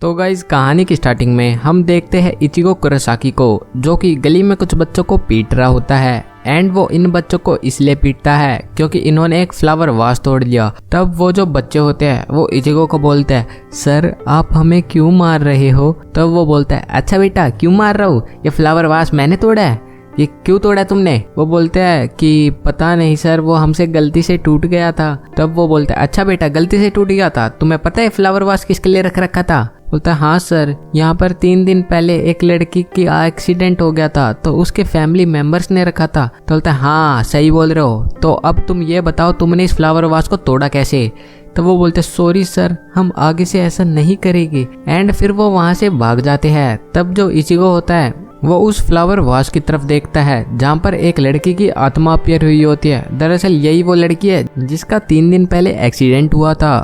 तो गाइस कहानी की स्टार्टिंग में हम देखते हैं इचिगो कुरोसाकी को, जो कि गली में कुछ बच्चों को पीट रहा होता है। एंड वो इन बच्चों को इसलिए पीटता है क्योंकि इन्होंने एक फ्लावर वास तोड़ दिया। तब वो जो बच्चे होते हैं वो इचिगो को बोलते हैं, सर आप हमें क्यों मार रहे हो। तब वो बोलता है, अच्छा बेटा क्यों मार रहा हूँ, ये फ्लावर वास मैंने तोड़ा है, ये क्यों तोड़ा तुमने। वो बोलते हैं कि पता नहीं सर, वो हमसे गलती से टूट गया था। तब वो बोलता है, अच्छा बेटा गलती से टूट गया था, तुम्हें पता है फ्लावर वास किसके लिए रख रखा था। बोलता है, हाँ सर, यहाँ पर 3 दिन पहले एक लड़की की एक्सीडेंट हो गया था तो उसके फैमिली मेंबर्स ने रखा था। तो बोलता है, हाँ सही बोल रहे हो, तो अब तुम ये बताओ तुमने इस फ्लावर वास को तोड़ा कैसे। तो वो बोलते, सॉरी सर, हम आगे से ऐसा नहीं करेंगे। एंड फिर वो वहाँ से भाग जाते हैं। तब जो इचिगो होता है वो उस फ्लावर वास की तरफ देखता है जहाँ पर एक लड़की की आत्मा अपीयर हुई होती है। दरअसल यही वो लड़की है जिसका 3 दिन पहले एक्सीडेंट हुआ था।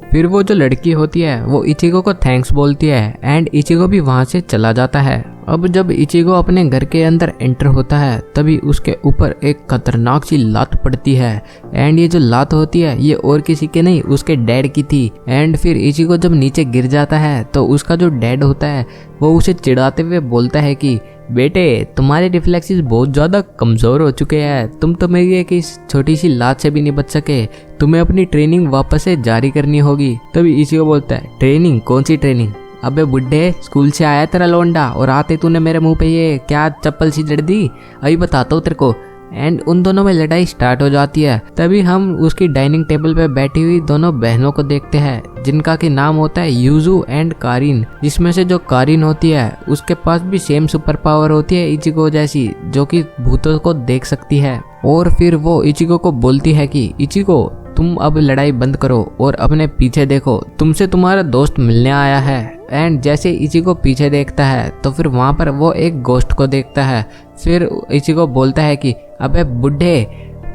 फिर वो जो लड़की होती है वो इचिगो को थैंक्स बोलती है एंड इचिगो भी वहाँ से चला जाता है। अब जब इचिगो अपने घर के अंदर एंटर होता है तभी उसके ऊपर एक खतरनाक सी लात पड़ती है। एंड ये जो लात होती है ये और किसी के नहीं, उसके डैड की थी। एंड फिर इचिगो जब नीचे गिर जाता है तो उसका जो डैड होता है वो उसे चिढ़ाते हुए बोलता है कि बेटे तुम्हारे रिफ्लेक्सेस बहुत ज़्यादा कमज़ोर हो चुके हैं, तुम तो मेरी एक इस छोटी सी लात से भी नहीं बच सके, तुम्हें अपनी ट्रेनिंग वापस से जारी करनी होगी। तभी इचिगो बोलता है, ट्रेनिंग? कौन सी ट्रेनिंग? अबे बुड्ढे, स्कूल से आया तेरा लौंडा और आते तूने मेरे मुंह पे ये क्या चप्पल सी जड़ दी, अभी बताता हूँ तेरे को। एंड उन दोनों में लड़ाई स्टार्ट हो जाती है। तभी हम उसकी डाइनिंग टेबल पे बैठी हुई दोनों बहनों को देखते हैं जिनका कि नाम होता है यूजू एंड कारिन। जिसमें से जो कारिन होती है उसके पास भी सेम सुपर पावर होती है इचिगो जैसी, जो कि भूतों को देख सकती है। और फिर वो इचिगो को बोलती है कि इचिगो तुम अब लड़ाई बंद करो और अपने पीछे देखो, तुमसे तुम्हारा दोस्त मिलने आया है। एंड जैसे इचिगो पीछे देखता है तो फिर वहाँ पर वो एक गोस्ट को देखता है। फिर इचिगो बोलता है कि अबे बुड्ढे,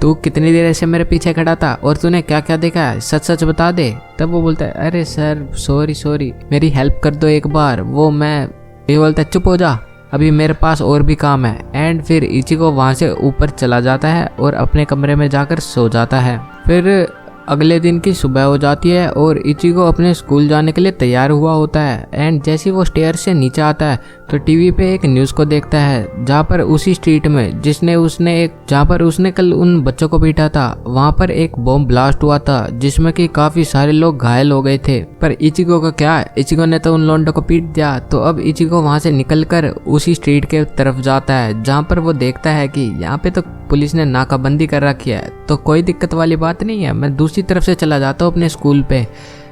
तू कितनी देर से मेरे पीछे खड़ा था और तूने क्या क्या देखा है, सच सच बता दे। तब वो बोलता है, अरे सर सॉरी, मेरी हेल्प कर दो एक बार। ये बोलता है, चुप हो जा, अभी मेरे पास और भी काम है। एंड फिर इचिगो वहाँ से ऊपर चला जाता है और अपने कमरे में जाकर सो जाता है। फिर अगले दिन की सुबह हो जाती है और इचिगो अपने स्कूल जाने के लिए तैयार हुआ होता है। एंड जैसे वो स्टेयर से नीचे आता है तो टीवी पे एक न्यूज़ को देखता है जहाँ पर उसी स्ट्रीट में जहाँ पर उसने कल उन बच्चों को पीटा था वहाँ पर एक बॉम्ब ब्लास्ट हुआ था जिसमें कि काफी सारे लोग घायल हो गए थे। पर इचिगो का क्या, इचिगो ने तो उन लोंडों को पीट दिया। तो अब इचिगो वहाँ से निकलकर उसी स्ट्रीट के तरफ जाता है जहाँ पर वो देखता है कि यहाँ पे तो पुलिस ने नाकाबंदी कर रखी है, तो कोई दिक्कत वाली बात नहीं है, मैं दूसरी तरफ से चला जाता हूँ अपने स्कूल पे।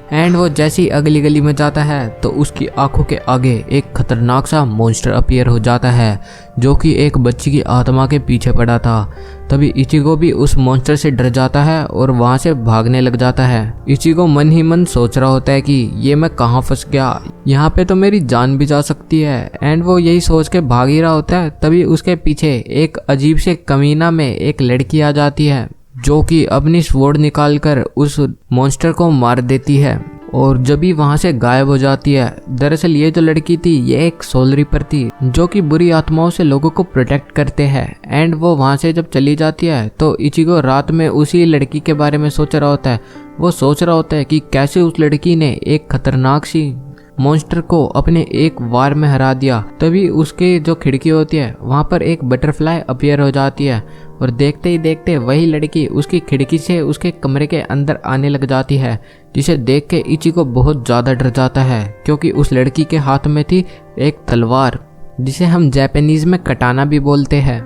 एंड वो जैसे ही अगली गली में जाता है तो उसकी आंखों के आगे एक खतरनाक सा मॉन्स्टर अपीयर हो जाता है जो कि एक बच्ची की आत्मा के पीछे पड़ा था। तभी इचिगो भी उस मॉन्स्टर से डर जाता है और वहां से भागने लग जाता है। इचिगो मन ही मन सोच रहा होता है कि ये मैं कहाँ फंस गया, यहाँ पे तो मेरी जान भी जा सकती है। एंड वो यही सोच के भाग ही रहा होता है तभी उसके पीछे एक अजीब से कमीना में एक लड़की आ जाती है जो कि अपनी स्वॉर्ड निकालकर उस मॉन्स्टर को मार देती है और जब भी वहां से गायब हो जाती है। दरअसल ये जो लड़की थी ये एक सोल रीपर थी जो कि बुरी आत्माओं से लोगों को प्रोटेक्ट करते हैं। एंड वो वहां से जब चली जाती है तो इचिगो रात में उसी लड़की के बारे में सोच रहा होता है। वो सोच रहा होता है कि कैसे उस लड़की ने एक खतरनाक सी मॉन्स्टर को अपने एक वार में हरा दिया। तभी उसके जो खिड़की होती है वहां पर एक बटरफ्लाई अपीयर हो जाती है और देखते ही देखते वही लड़की उसकी खिड़की से उसके कमरे के अंदर आने लग जाती है, जिसे देख के इचिगो बहुत ज़्यादा डर जाता है क्योंकि उस लड़की के हाथ में थी एक तलवार जिसे हम जापानीज में कटाना भी बोलते हैं।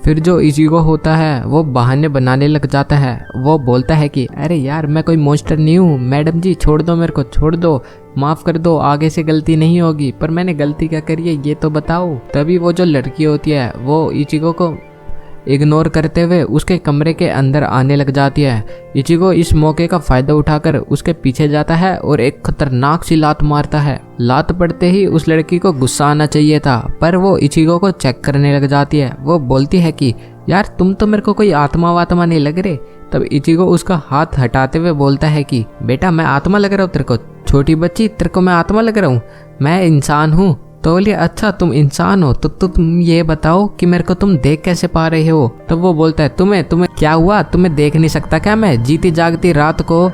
फिर जो इचिगो होता है वो बहाने बनाने लग जाता है। वो बोलता है कि अरे यार मैं कोई मॉन्स्टर नहीं हूँ, मैडम जी छोड़ दो, मेरे को छोड़ दो, माफ़ कर दो, आगे से गलती नहीं होगी। पर मैंने गलती क्या करी है ये तो बताओ। तभी वो जो लड़की होती है वो इचिगो को इग्नोर करते हुए उसके कमरे के अंदर आने लग जाती है। इचिगो इस मौके का फायदा उठाकर उसके पीछे जाता है और एक खतरनाक सी लात मारता है। लात पड़ते ही उस लड़की को गुस्सा आना चाहिए था पर वो इचिगो को चेक करने लग जाती है। वो बोलती है कि यार तुम तो मेरे को कोई आत्मा वात्मा नहीं लग रहे। तब इचिगो उसका हाथ हटाते हुए बोलता है कि बेटा मैं आत्मा लग रहा हूँ तेरे को, छोटी बच्ची तेरे को मैं आत्मा लग रहा हूँ, मैं इंसान हूँ। तो बोलिए अच्छा तुम इंसान हो तो तुम ये बताओ कि मेरे को तुम देख कैसे पा रहे हो। तब वो बोलता है तुम्हें क्या हुआ, तुम्हें देख नहीं सकता क्या मैं जीती जागती रात को।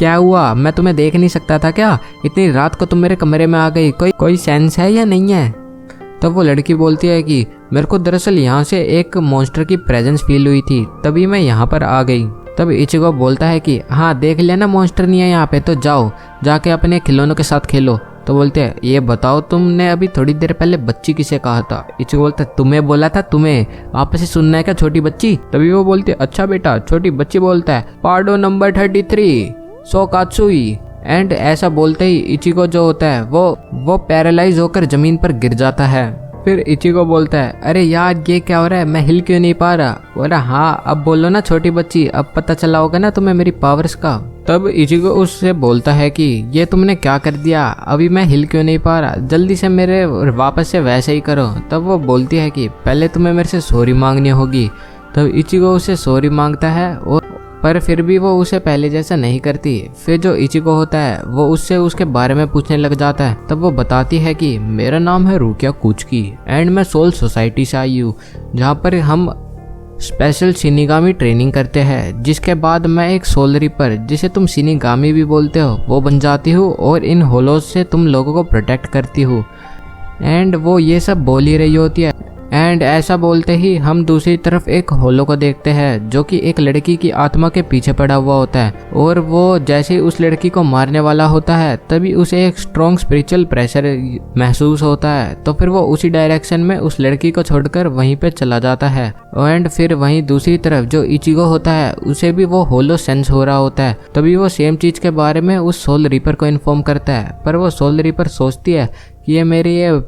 क्या हुआ, मैं तुम्हें देख नहीं सकता था क्या? इतनी रात को तुम मेरे कमरे में आ गई, कोई सेंस है या नहीं है? तब वो लड़की बोलती है कि मेरे को दरअसल यहाँ से एक मॉन्स्टर की प्रेजेंस फील हुई थी, तभी मैं यहाँ पर आ गई। तब इचिगो बोलता है कि हाँ देख लेना मॉन्स्टर नहीं है यहाँ पे, तो जाओ जाके अपने खिलौनों के साथ खेलो। तो बोलते हैं ये बताओ तुमने अभी थोड़ी देर पहले बच्ची किसे कहा था? इचिगो बोलता है तुम्हें बोला था, तुम्हें आपस से सुनना है क्या छोटी बच्ची? तभी वो बोलते अच्छा बेटा। छोटी बच्ची बोलता है पार्डो नंबर 33 सोकात्सुई। एंड ऐसा बोलते ही इचिगो जो होता है वो पैरालाइज होकर जमीन पर गिर जाता है। फिर इचिगो बोलता है अरे यार ये क्या हो रहा है, मैं हिल क्यों नहीं पा रहा? बोला हाँ अब बोलो ना छोटी बच्ची, अब पता चला होगा ना तुम्हें मेरी पावर्स का। तब इचिगो उससे बोलता है कि ये तुमने क्या कर दिया, अभी मैं हिल क्यों नहीं पा रहा, जल्दी से मेरे वापस से वैसे ही करो। तब वो बोलती है कि पहले तुम्हें मेरे से सॉरी मांगनी होगी। तब इचिगो उससे सॉरी मांगता है और पर फिर भी वो उसे पहले जैसा नहीं करती। फिर जो इचिगो होता है वो उससे उसके बारे में पूछने लग जाता है। तब वो बताती है कि मेरा नाम है रुकिया कुचकी एंड मैं सोल सोसाइटी से आई हूँ, जहाँ पर हम स्पेशल शिनिगामी ट्रेनिंग करते हैं, जिसके बाद मैं एक सोल रिपर जिसे तुम शिनिगामी भी बोलते हो वो बन जाती हूँ और इन होलोज से तुम लोगों को प्रोटेक्ट करती हूँ। एंड वो ये सब बोल ही रही होती है। एंड ऐसा बोलते ही हम दूसरी तरफ एक होलो को देखते हैं जो कि एक लड़की की आत्मा के पीछे पड़ा हुआ होता है। और वो जैसे ही उस लड़की को मारने वाला होता है तभी उसे एक स्ट्रॉन्ग स्पिरिचुअल प्रेशर महसूस होता है। तो फिर वो उसी डायरेक्शन में उस लड़की को छोड़कर वहीं पे चला जाता है। एंड फिर वहीं दूसरी तरफ जो इचिगो होता है उसे भी वो होलो सेंस हो रहा होता है। तभी वो सेम चीज के बारे में उस सोल रीपर को इन्फॉर्म करता है। पर वो सोल रीपर सोचती है कि ये मेरी ये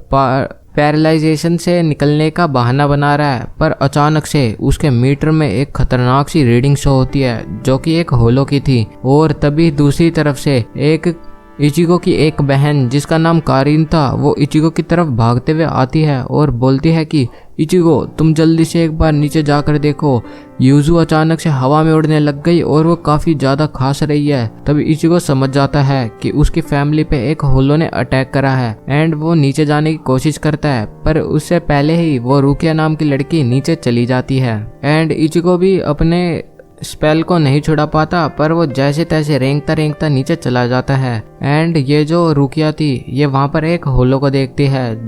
पैरालाइजेशन से निकलने का बहाना बना रहा है। पर अचानक से उसके मीटर में एक खतरनाक सी रीडिंग शो होती है जो कि एक होलो की थी। और तभी दूसरी तरफ से एक इचिगो की एक बहन जिसका नाम कारिन था वो इचिगो की तरफ भागते हुए आती है और बोलती है कि इचिगो तुम जल्दी से एक बार नीचे जाकर देखो। यूजू अचानक से हवा में उड़ने लग गई और वो काफी ज्यादा खास रही है। तब इचिगो समझ जाता है कि उसकी फैमिली पे एक होलो ने अटैक करा है। एंड वो नीचे जाने की कोशिश करता है पर उससे पहले ही वो रुकिया नाम की लड़की नीचे चली जाती है। एंड इचिगो भी अपने स्पेल को नहीं छुड़ा पाता पर वो जैसे तैसे रेंगता नीचे चला जाता है। एंड ये जो रुकिया थी ये वहां पर एक होलो को देखती है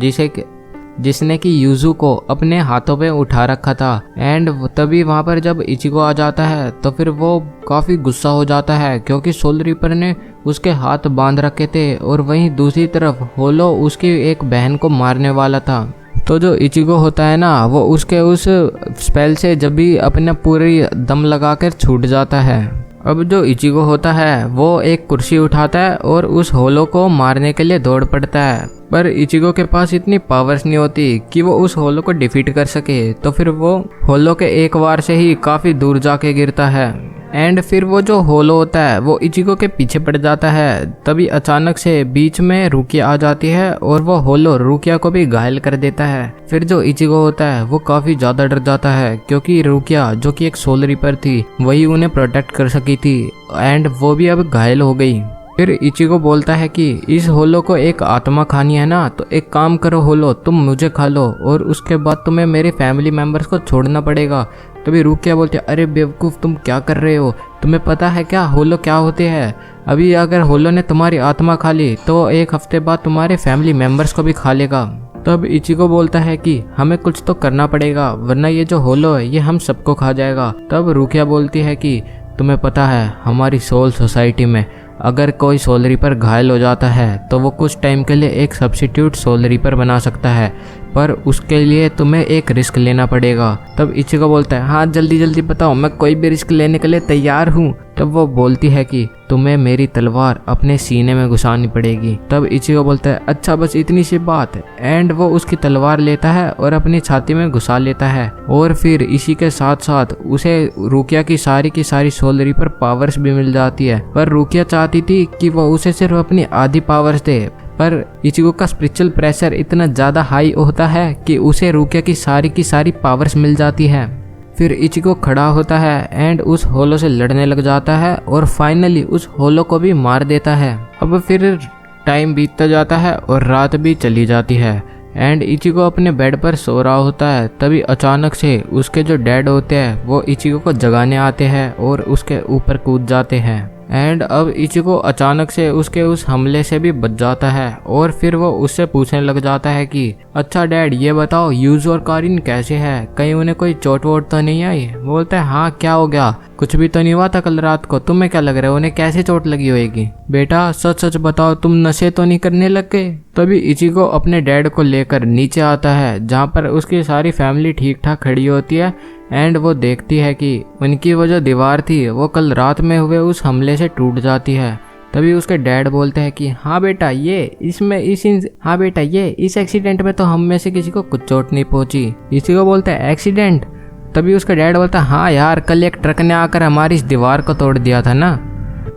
जिसने कि यूजू को अपने हाथों पे उठा रखा था। एंड तभी वहां पर जब इचिगो आ जाता है तो फिर वो काफी गुस्सा हो जाता है क्योंकि सोल रीपर ने उसके हाथ बांध रखे थे और वहीं दूसरी तरफ होलो उसकी एक बहन को मारने वाला था। तो जो इचिगो होता है ना वो उसके उस स्पेल से जब भी अपने पूरी दम लगाकर छूट जाता है। अब जो इचिगो होता है वो एक कुर्सी उठाता है और उस होलो को मारने के लिए दौड़ पड़ता है। पर इचिगो के पास इतनी पावर्स नहीं होती कि वो उस होलो को डिफीट कर सके। तो फिर वो होलो के एक वार से ही काफी दूर जाके गिरता है। एंड फिर वो जो होलो होता है वो इचिगो के पीछे पड़ जाता है। तभी अचानक से बीच में रुकिया आ जाती है और वो होलो रुकिया को भी घायल कर देता है। फिर जो इचिगो होता है वो काफी ज्यादा डर जाता है क्योंकि रुकिया जो कि एक सोल रीपर थी वही उन्हें प्रोटेक्ट कर सकी थी एंड वो भी अब घायल हो गई। फिर इचिगो बोलता है कि इस होलो को एक आत्मा खानी है ना, तो एक काम करो होलो तुम मुझे खा लो और उसके बाद तुम्हें मेरे फैमिली मेंबर्स को छोड़ना पड़ेगा। तभी रुकिया बोलते अरे बेवकूफ़ तुम क्या कर रहे हो, तुम्हें पता है क्या होलो क्या होते हैं? अभी अगर होलो ने तुम्हारी आत्मा खा ली तो एक हफ्ते बाद तुम्हारे फैमिली मेंबर्स को भी खा लेगा। तब इचिगो बोलता है कि हमें कुछ तो करना पड़ेगा वरना ये जो होलो है ये हम सबको खा जाएगा। तब रुकिया बोलती है कि तुम्हें पता है हमारी सोल सोसाइटी में अगर कोई सोल रीपर घायल हो जाता है तो वो कुछ टाइम के लिए एक सब्स्टिट्यूट सोल रीपर बना सकता है, पर उसके लिए तुम्हें एक रिस्क लेना पड़ेगा। तब इचिगो बोलता है हाँ जल्दी जल्दी बताओ, मैं कोई भी रिस्क लेने के लिए तैयार हूँ। तब वो बोलती है कि तुम्हें मेरी तलवार अपने सीने में घुसानी पड़ेगी। तब इचिगो बोलता है अच्छा बस इतनी सी बात। एंड वो उसकी तलवार लेता है और अपनी छाती में घुसा लेता है और फिर इसी के साथ साथ उसे रुकिया की सारी सोल रीपर पावर्स भी मिल जाती है। पर रुकिया चाहती थी कि वो उसे सिर्फ अपनी आधी पावर्स दे, पर इचिगो का स्पिरिचुअल प्रेशर इतना ज़्यादा हाई होता है कि उसे रुकिया की सारी पावर्स मिल जाती है। फिर इचिगो खड़ा होता है एंड उस होलो से लड़ने लग जाता है और फाइनली उस होलो को भी मार देता है। अब फिर टाइम बीतता जाता है और रात भी चली जाती है एंड इचिगो अपने बेड पर सो रहा होता है। तभी अचानक से उसके जो डैड होते हैं वो इचिगो को जगाने आते हैं और उसके ऊपर कूद जाते हैं। एंड अब इचिको अचानक से उसके उस हमले से भी बच जाता है और फिर वो उससे पूछने लग जाता है कि अच्छा डैड ये बताओ यूज और कारिन कैसे है, कहीं उन्हें कोई चोट वोट तो नहीं आई। बोलता है हाँ क्या हो गया, कुछ भी तो नहीं हुआ था कल रात को, तुम्हें क्या लग रहा है उन्हें कैसे चोट लगी होगी। बेटा सच सच बताओ तुम नशे तो नहीं करने लग गए। तभी इचिको अपने डैड को लेकर नीचे आता है जहाँ पर उसकी सारी फैमिली ठीक ठाक खड़ी होती है एंड वो देखती है कि उनकी वो जो दीवार थी वो कल रात में हुए उस हमले से टूट जाती है। तभी उसके डैड बोलते हैं कि हाँ बेटा ये इस एक्सीडेंट में तो हम में से किसी को कुछ चोट नहीं पहुंची। इसी को बोलते हैं एक्सीडेंट। तभी उसका डैड बोलता है हाँ यार कल एक ट्रक ने आकर हमारी इस दीवार को तोड़ दिया था ना।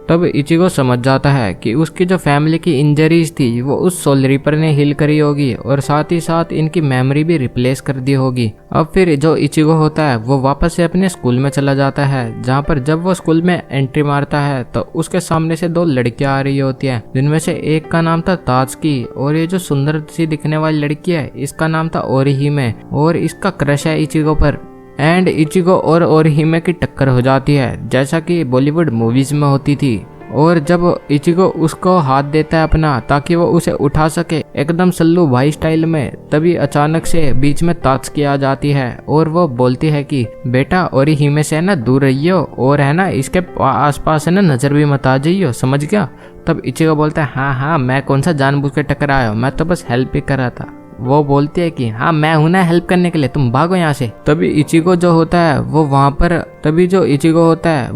तब इचिको समझ जाता है कि उसकी जो फैमिली की इंजरीज थी वो उस सोल रीपर ने हील करी होगी और साथ ही साथ इनकी मेमोरी भी रिप्लेस कर दी होगी। अब फिर जो इचिको होता है वो वापस से अपने स्कूल में चला जाता है जहाँ पर जब वो स्कूल में एंट्री मारता है तो उसके सामने से दो लड़कियां आ रही होती हैं जिनमें से एक का नाम था तात्सुकी और ये जो सुंदर सी दिखने वाली लड़की है इसका नाम था ओरिहिमे और इसका क्रश है इचिको पर। एंड इचिको और ओरिहिमे की टक्कर हो जाती है जैसा कि बॉलीवुड मूवीज में होती थी। और जब इचिको उसको हाथ देता है अपना ताकि वो उसे उठा सके एकदम सल्लू भाई स्टाइल में, तभी अचानक से बीच में तात्सुकी आ जाती है और वो बोलती है कि बेटा ओरिहिमे से ना दूर रहियो और है ना इसके आसपास है ना नजर भी मत आ जाइयो, समझ गया। तब इचिको बोलता है हाँ मैं कौन सा जानबूझ के टकराया, मैं तो बस हेल्प ही कर रहा था। वो बोलती है कि हाँ मैं हूं ना हेल्प करने के लिए, तुम भागो यहाँ से। तभी इचिको जो होता है वो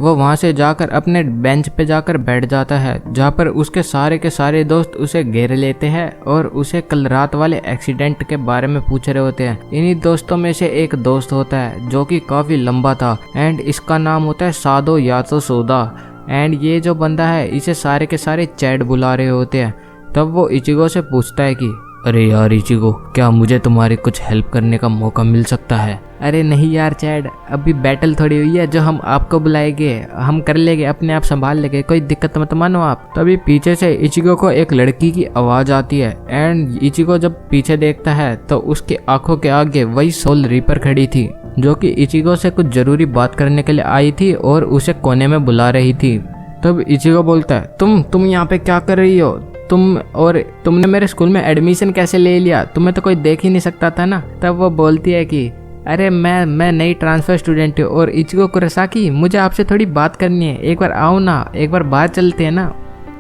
वहां से जाकर अपने बेंच पे जाकर बैठ जाता है जहाँ पर उसके सारे के सारे दोस्त उसे घेर लेते हैं और उसे कल रात वाले एक्सीडेंट के बारे में पूछ रहे होते हैं। इन्हीं दोस्तों में से एक दोस्त होता है जो कि काफी लंबा था एंड इसका नाम होता है सादो यातो सोदा। एंड ये जो बंदा है इसे सारे के सारे चैड बुला रहे होते हैं। तब वो इचिको से पूछता है कि अरे यार इचिको क्या मुझे तुम्हारी कुछ हेल्प करने का मौका मिल सकता है। अरे नहीं यार चैड, अभी बैटल थोड़ी हुई है जो हम आपको बुलाएंगे, हम कर लेंगे, अपने आप संभाल लेंगे, कोई दिक्कत मत मानो आप। तभी पीछे से इचिको को एक लड़की की आवाज आती है एंड इचिको जब पीछे देखता है तो उसकी आंखों के आगे वही सोल रीपर खड़ी थी जो कि इचिको से कुछ जरूरी बात करने के लिए आई थी और उसे कोने में बुला रही थी। तब इचिको बोलता है तुम यहाँ पे क्या कर रही हो, तुमने मेरे स्कूल में एडमिशन कैसे ले लिया, तुम्हें तो कोई देख ही नहीं सकता था ना। तब वो बोलती है कि अरे मैं नई ट्रांसफर स्टूडेंट हूँ और इचिको कुरोसाकी मुझे आपसे थोड़ी बात करनी है, एक बार आओ ना, एक बार बाहर चलते हैं ना।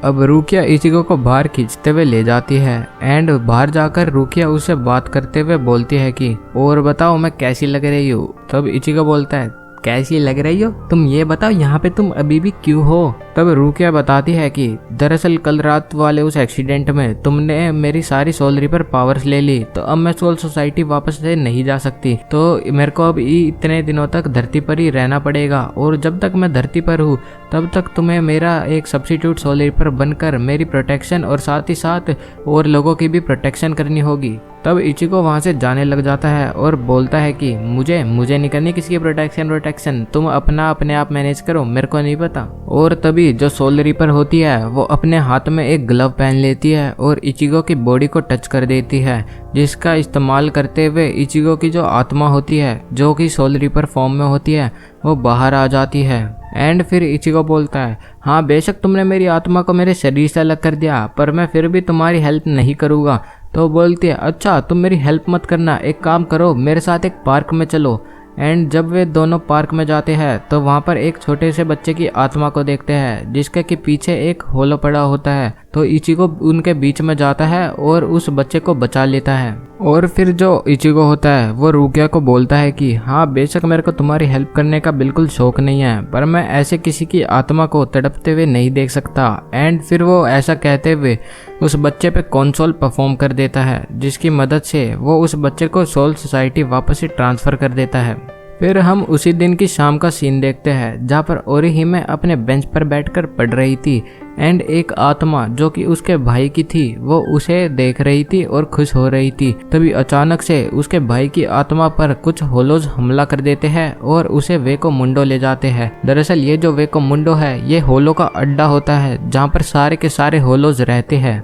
अब रुकिया इचिको को बाहर खींचते हुए ले जाती है एंड बाहर जाकर रुकिया उससे बात करते हुए बोलती है कि और बताओ मैं कैसी लग रही हूँ। तब इचिको बोलता है कैसी लग रही हो, तुम ये बताओ यहाँ पे तुम अभी भी क्यों हो। तब रुकिया बताती है कि दरअसल कल रात वाले उस एक्सीडेंट में तुमने मेरी सारी सोल रीपर पावर्स ले ली तो अब मैं सोल सोसाइटी वापस से नहीं जा सकती, तो मेरे को अब इतने दिनों तक धरती पर ही रहना पड़ेगा और जब तक मैं धरती पर हूँ तब तक तुम्हें मेरा एक सब्स्टिट्यूट सोल रीपर बनकर मेरी प्रोटेक्शन और साथ ही साथ और लोगों की भी प्रोटेक्शन करनी होगी। तब इचिको वहां से जाने लग जाता है और बोलता है कि मुझे नहीं करनी किसी की प्रोटेक्शन, तुम अपने आप मैनेज करो, मेरे को नहीं पता। और तभी जो सोल रीपर होती है वो अपने हाथ में एक ग्लव पहन लेती है और इचिको की बॉडी को टच कर देती है जिसका इस्तेमाल करते हुए इचिको की जो आत्मा होती है जो कि सोल रीपर फॉर्म में होती है वो बाहर आ जाती है। एंड फिर इचिको बोलता है हाँ बेशक तुमने मेरी आत्मा को मेरे शरीर से अलग कर दिया पर मैं फिर भी तुम्हारी हेल्प नहीं करूँगा। तो बोलती है अच्छा तुम मेरी हेल्प मत करना, एक काम करो मेरे साथ एक पार्क में चलो। एंड जब वे दोनों पार्क में जाते हैं तो वहाँ पर एक छोटे से बच्चे की आत्मा को देखते हैं जिसके के पीछे एक होलो पड़ा होता है। तो इचिको उनके बीच में जाता है और उस बच्चे को बचा लेता है। और फिर जो इचिको होता है वो रुकिया को बोलता है कि हाँ बेशक मेरे को तुम्हारी हेल्प करने का बिल्कुल शौक नहीं है पर मैं ऐसे किसी की आत्मा को तड़पते हुए नहीं देख सकता। एंड फिर वो ऐसा कहते हुए उस बच्चे पे कंसोल परफॉर्म कर देता है जिसकी मदद से वो उस बच्चे को सोल सोसाइटी वापस से ट्रांसफ़र कर देता है। फिर हम उसी दिन की शाम का सीन देखते हैं जहाँ पर ओरिहिमे अपने बेंच पर बैठकर पढ़ रही थी एंड एक आत्मा जो कि उसके भाई की थी वो उसे देख रही थी और खुश हो रही थी। तभी अचानक से उसके भाई की आत्मा पर कुछ होलोज हमला कर देते हैं और उसे वेको मुंडो ले जाते हैं। दरअसल ये जो वेको मुंडो है ये होलो का अड्डा होता है जहाँ पर सारे के सारे होलोज रहते हैं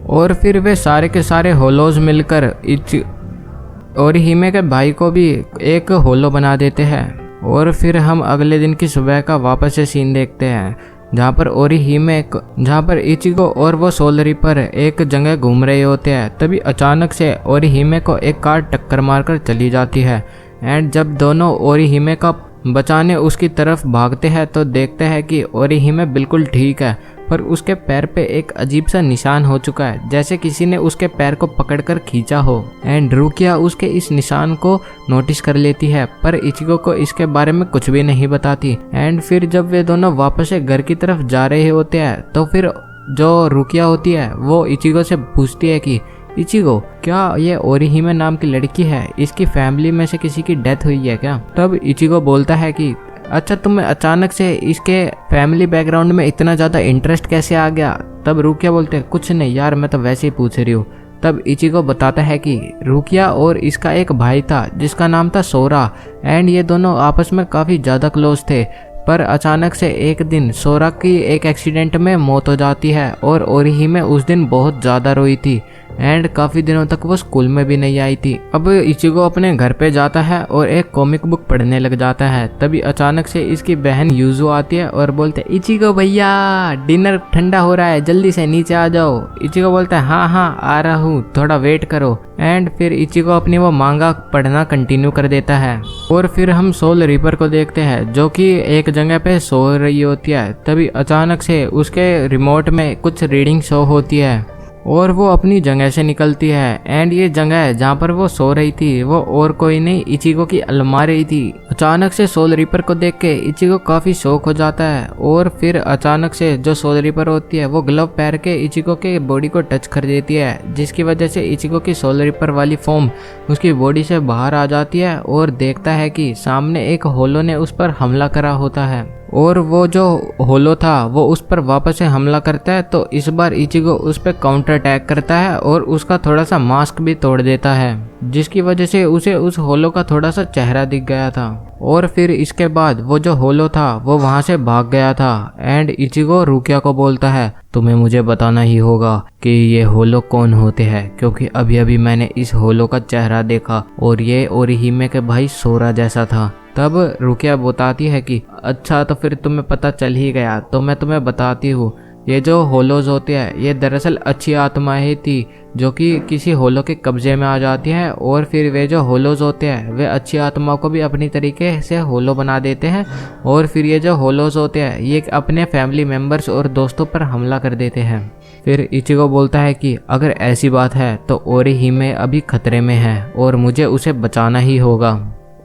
और फिर वे सारे के सारे होलोज मिलकर ओरिहिमे के भाई को भी एक होलो बना देते हैं। और फिर हम अगले दिन की सुबह का वापस से सीन देखते हैं जहाँ पर इचिगो और वो सोल रिपर एक जगह घूम रहे होते हैं। तभी अचानक से ओरिहिमे को एक कार टक्कर मारकर चली जाती है। एंड जब दोनों ओरिहिमे का बचाने उसकी तरफ भागते हैं तो देखते हैं कि ओरिहिमे बिल्कुल ठीक है, पर उसके पैर पे एक अजीब सा निशान हो चुका है, जैसे किसी ने उसके पैर को पकड़कर खींचा हो। एंड रुकिया उसके इस निशान को नोटिस कर लेती है, पर इचिगो को इसके बारे में कुछ भी नहीं बताती। एंड फिर जब वे दोनों वापस से घर की तरफ जा रहे होते हैं तो फिर जो रुकिया होती है वो इचिगो से पूछती है कि इचिगो, क्या ये ओरिहिमे नाम की लड़की है, इसकी फैमिली में से किसी की डेथ हुई है क्या? तब इचिगो बोलता है कि अच्छा, तुम्हें अचानक से इसके फैमिली बैकग्राउंड में इतना ज़्यादा इंटरेस्ट कैसे आ गया? तब रुकिया बोलते हैं कुछ नहीं यार, मैं तो वैसे ही पूछ रही हूँ। तब इचिगो बताता है कि रुकिया और इसका एक भाई था जिसका नाम था सोरा, एंड ये दोनों आपस में काफ़ी ज़्यादा क्लोज थे। पर अचानक से एक दिन सोरा की एक एक्सीडेंट में मौत हो जाती है और ओरिहिमे उस दिन बहुत ज़्यादा रोई थी। एंड काफ़ी दिनों तक वो स्कूल में भी नहीं आई थी। अब इचिगो अपने घर पे जाता है और एक कॉमिक बुक पढ़ने लग जाता है। तभी अचानक से इसकी बहन यूजो आती है और बोलते है इचिगो भैया, डिनर ठंडा हो रहा है, जल्दी से नीचे आ जाओ। इचिगो बोलता है हाँ हाँ आ रहा हूँ, थोड़ा वेट करो। एंड फिर इचिगो अपनी वो मांगा पढ़ना कंटिन्यू कर देता है। और फिर हम सोल रिपर को देखते हैं जो कि एक जगह पे सो रही होती है। तभी अचानक से उसके रिमोट में कुछ रीडिंग शो होती है और वो अपनी जगह से निकलती है। एंड ये जगह जहाँ पर वो सो रही थी वो और कोई नहीं, इचिगो की अलमारी थी। अचानक से सोल रिपर को देख के इचिगो काफ़ी शौक हो जाता है और फिर अचानक से जो सोल रिपर होती है वो ग्लव पहन के इचिगो के बॉडी को टच कर देती है, जिसकी वजह से इचिगो की सोल रिपर वाली फॉर्म उसकी बॉडी से बाहर आ जाती है और देखता है कि सामने एक होलो ने उस पर हमला करा होता है। और वो जो होलो था वो उस पर वापस से हमला करता है, तो इस बार इचिगो उस पर काउंटर अटैक करता है और उसका थोड़ा सा मास्क भी तोड़ देता है, जिसकी वजह से उसे उस होलो का थोड़ा सा चेहरा दिख गया था। और फिर इसके बाद वो जो होलो था वो वहां से भाग गया था। एंड इचिगो रुकिया को बोलता है तुम्हें मुझे बताना ही होगा कि ये होलो कौन होते हैं, क्योंकि अभी अभी मैंने इस होलो का चेहरा देखा और ये ओरिहिमे के भाई सोरा जैसा था। तब रुकिया बताती है कि अच्छा, तो फिर तुम्हें पता चल ही गया, तो मैं तुम्हें बताती हूँ। ये जो होलोज होते हैं ये दरअसल अच्छी आत्माएं थी जो कि किसी होलो के कब्जे में आ जाती हैं, और फिर वे जो होलोज होते हैं वे अच्छी आत्माओं को भी अपनी तरीके से होलो बना देते हैं, और फिर ये जो होलोज होते हैं ये अपने फैमिली मेम्बर्स और दोस्तों पर हमला कर देते हैं। फिर इचिगो बोलता है कि अगर ऐसी बात है तो ओरिहिमे अभी खतरे में है और मुझे उसे बचाना ही होगा।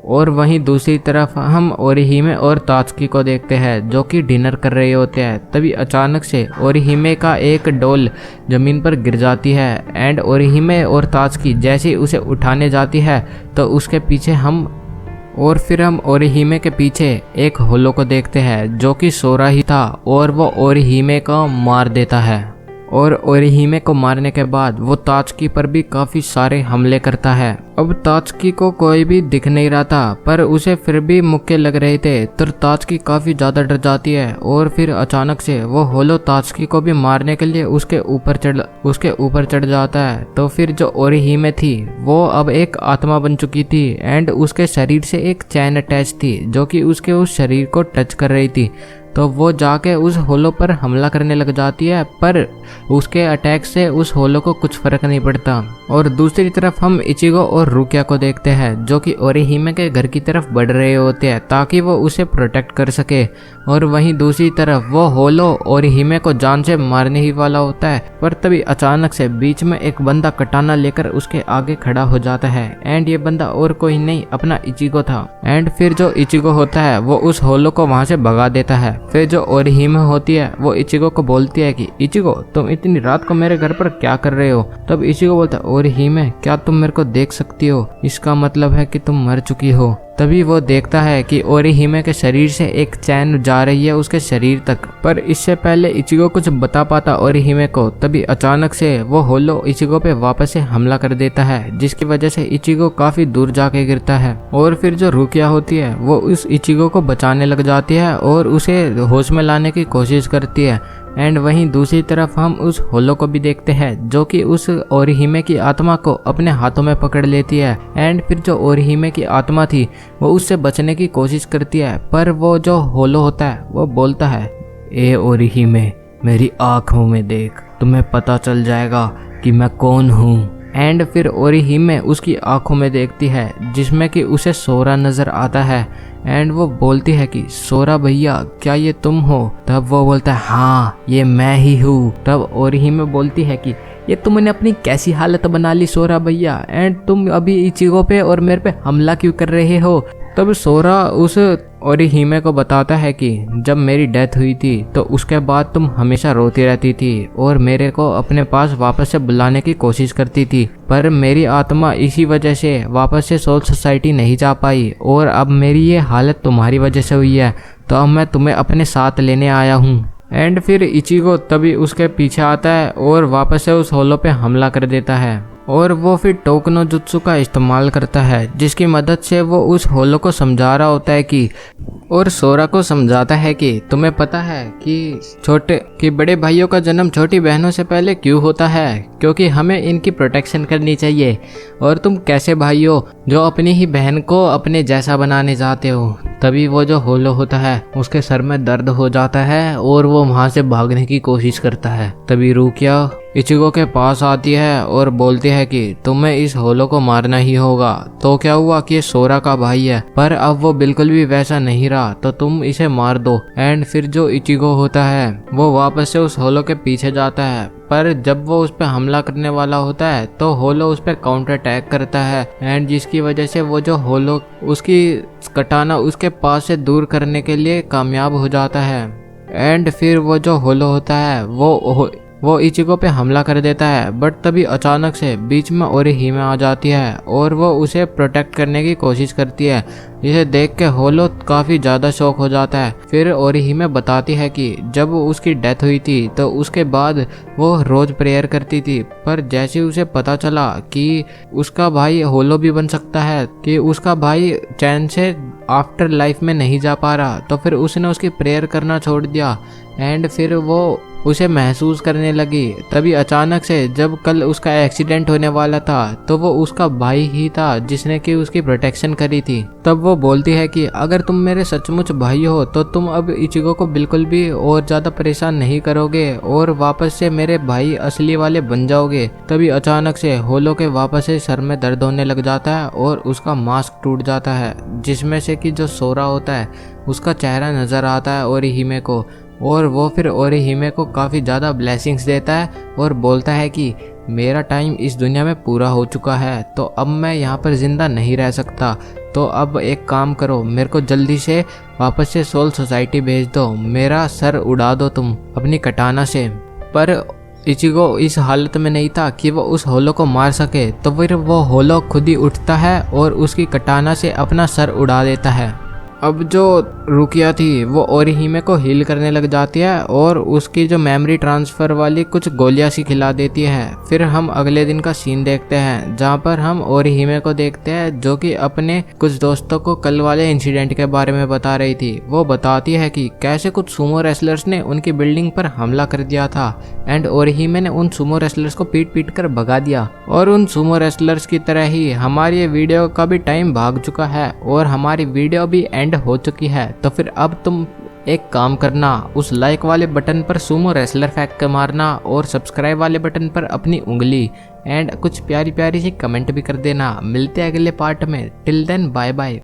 और वहीं दूसरी तरफ हम ओरिहिमे और तात्सुकी को देखते हैं जो कि डिनर कर रहे होते हैं। तभी अचानक से ओरिहिमे का एक डॉल जमीन पर गिर जाती है। एंड ओरिहिमे और तात्सुकी जैसे ही उसे उठाने जाती है तो उसके पीछे हम ओरिहिमे के पीछे एक होलो को देखते हैं जो कि सोरा ही था, और वो ओरिहिमे को मार देता है। और ओरिहिमे को मारने के बाद वो तात्सुकी पर भी काफ़ी सारे हमले करता है। अब तात्सुकी को कोई भी दिख नहीं रहा था, पर उसे फिर भी मुक्के लग रहे थे, तो तात्सुकी काफ़ी ज़्यादा डर जाती है। और फिर अचानक से वो होलो तात्सुकी को भी मारने के लिए उसके ऊपर चढ़ जाता है। तो फिर जो ओरिहिमे थी वो अब एक आत्मा बन चुकी थी, एंड उसके शरीर से एक चैन अटैच थी जो कि उसके उस शरीर को टच कर रही थी। तो वो जाके उस होलो पर हमला करने लग जाती है, पर उसके अटैक से उस होलो को कुछ फर्क नहीं पड़ता। और दूसरी तरफ हम इचिगो और रुकिया को देखते हैं जो कि ओरिहिमे के घर की तरफ बढ़ रहे होते हैं ताकि वो उसे प्रोटेक्ट कर सके। और वहीं दूसरी तरफ वो होलो ओरिहिमे को जान से मारने ही वाला होता है, पर तभी अचानक से बीच में एक बंदा कटाना लेकर उसके आगे खड़ा हो जाता है। एंड ये बंदा और कोई नहीं अपना इचिगो था। एंड फिर जो इचिगो होता है वो उस होलो को वहां से भगा देता है। फिर जो ओरिहिमे होती है वो इचिगो को बोलती है कि इचिगो, तुम इतनी रात को मेरे घर पर क्या कर रहे हो? तब इचिगो बोलता है ओरिहिमे, क्या तुम मेरे को देख सकती हो? इसका मतलब है कि तुम मर चुकी हो। तभी वो देखता है कि ओरिहिमे के शरीर से एक चैन जा रही है उसके शरीर तक, पर इससे पहले इचिगो कुछ बता पाता ओरिहिमे को, तभी अचानक से वो होलो इचिगो पे वापस से हमला कर देता है, जिसकी वजह से इचिगो काफी दूर जाके गिरता है। और फिर जो रुकिया होती है वो उस इचिगो को बचाने लग जाती है और उसे होश में लाने की कोशिश करती है। एंड वहीं दूसरी तरफ हम उस होलो को भी देखते हैं जो कि उस ओरिहिमे की आत्मा को अपने हाथों में पकड़ लेती है। एंड फिर जो ओरिहिमे की आत्मा थी वो उससे बचने की कोशिश करती है, पर वो जो होलो होता है वो बोलता है ए ओरिहिमे, मेरी आँखों में देख, तुम्हें पता चल जाएगा कि मैं कौन हूँ। एंड फिर ओरिहिमे उसकी आंखों में देखती है जिसमें कि उसे सोरा नजर आता है। एंड वो बोलती है कि सोरा भैया, क्या ये तुम हो? तब वो बोलता है हाँ, ये मैं ही हूँ। तब ओरिहिमे बोलती है कि ये तुमने अपनी कैसी हालत बना ली सोरा भैया, एंड तुम अभी इचिगो पे और मेरे पे हमला क्यों कर रहे हो? तब सोरा उस ओरिहिमे को बताता है कि जब मेरी डेथ हुई थी तो उसके बाद तुम हमेशा रोती रहती थी और मेरे को अपने पास वापस से बुलाने की कोशिश करती थी, पर मेरी आत्मा इसी वजह से वापस से सोल सोसाइटी नहीं जा पाई और अब मेरी ये हालत तुम्हारी वजह से हुई है, तो अब मैं तुम्हें अपने साथ लेने आया हूँ। एंड फिर इचिगो तभी उसके पीछे आता है और वापस से उस होलो पे हमला कर देता है और वो फिर टोकनो जुत्सु का इस्तेमाल करता है जिसकी मदद से वो उस होलो को समझा रहा होता है कि और सोरा को समझाता है कि तुम्हें पता है कि बड़े भाइयों का जन्म छोटी बहनों से पहले क्यों होता है, क्योंकि हमें इनकी प्रोटेक्शन करनी चाहिए। और तुम कैसे भाई हो जो अपनी ही बहन को अपने जैसा बनाने जाते हो? तभी वो जो होलो होता है उसके सर में दर्द हो जाता है और वो वहां से भागने की कोशिश करता है। तभी रुकिया इचिगो के पास आती है और बोलती है कि तुम्हें इस होलो को मारना ही होगा। तो क्या हुआ कि ये सोरा का भाई है, पर अब वो बिल्कुल भी वैसा नहीं रहा, तो तुम इसे मार दो। एंड फिर जो इचिगो होता है वो वापस से उस होलो के पीछे जाता है, पर जब वो उस पर हमला करने वाला होता है तो होलो उस पर काउंटर अटैक करता है। एंड जिसकी वजह से वो जो होलो उसकी कटाना उसके पास से दूर करने के लिए कामयाब हो जाता है। एंड फिर वो जो होलो होता है वो इचिगो पे हमला कर देता है, बट तभी अचानक से बीच में ओरिहिमे आ जाती है और वो उसे प्रोटेक्ट करने की कोशिश करती है, जिसे देख के होलो काफ़ी ज़्यादा शॉक हो जाता है। फिर ओरिहिमे बताती है कि जब उसकी डेथ हुई थी तो उसके बाद वो रोज़ प्रेयर करती थी, पर जैसे उसे पता चला कि उसका भाई होलो भी बन सकता है, कि उसका भाई चैन से आफ्टर लाइफ में नहीं जा पा रहा, तो फिर उसने उसकी प्रेयर करना छोड़ दिया। एंड फिर वो उसे महसूस करने लगी। तभी अचानक से जब कल उसका एक्सीडेंट होने वाला था तो वो उसका भाई ही था जिसने कि उसकी प्रोटेक्शन करी थी। तब वो बोलती है कि अगर तुम मेरे सचमुच भाई हो तो तुम अब इचिगो को बिल्कुल भी और ज़्यादा परेशान नहीं करोगे और वापस से मेरे भाई असली वाले बन जाओगे। तभी अचानक से होलो के वापस से सर में दर्द होने लग जाता है और उसका मास्क टूट जाता है, जिसमें से कि जो सोरा होता है उसका चेहरा नज़र आता है ओरिहिमे को, और वो फिर ओरिहिमे को काफ़ी ज़्यादा ब्लेसिंग्स देता है और बोलता है कि मेरा टाइम इस दुनिया में पूरा हो चुका है, तो अब मैं यहाँ पर ज़िंदा नहीं रह सकता, तो अब एक काम करो, मेरे को जल्दी से वापस से सोल सोसाइटी भेज दो, मेरा सर उड़ा दो तुम अपनी कटाना से। पर इचिगो इस हालत में नहीं था कि वो उस होलो को मार सके, तो फिर वो होलो खुद ही उठता है और उसकी कटाना से अपना सर उड़ा देता है। अब जो रुकिया थी वो ओरिहिमे को हील करने लग जाती है और उसकी जो मेमोरी ट्रांसफ़र वाली कुछ गोलियां सी खिला देती है। फिर हम अगले दिन का सीन देखते हैं जहाँ पर हम ओरिहिमे को देखते हैं जो कि अपने कुछ दोस्तों को कल वाले इंसिडेंट के बारे में बता रही थी। वो बताती है कि कैसे कुछ सुमो रेसलर्स ने उनकी बिल्डिंग पर हमला कर दिया था एंड ओरिहिमे ने उन सुमो रेसलर्स को पीट पीट कर भगा दिया। और उन सुमो रेसलर्स की तरह ही हमारी ये वीडियो का भी टाइम भाग चुका है और हमारी वीडियो भी एंड हो चुकी है। तो फिर अब तुम एक काम करना, उस लाइक वाले बटन पर सुमो रेसलर फेंक के मारना और सब्सक्राइब वाले बटन पर अपनी उंगली एंड कुछ प्यारी प्यारी सी कमेंट भी कर देना। मिलते हैं अगले पार्ट में। Till then bye bye.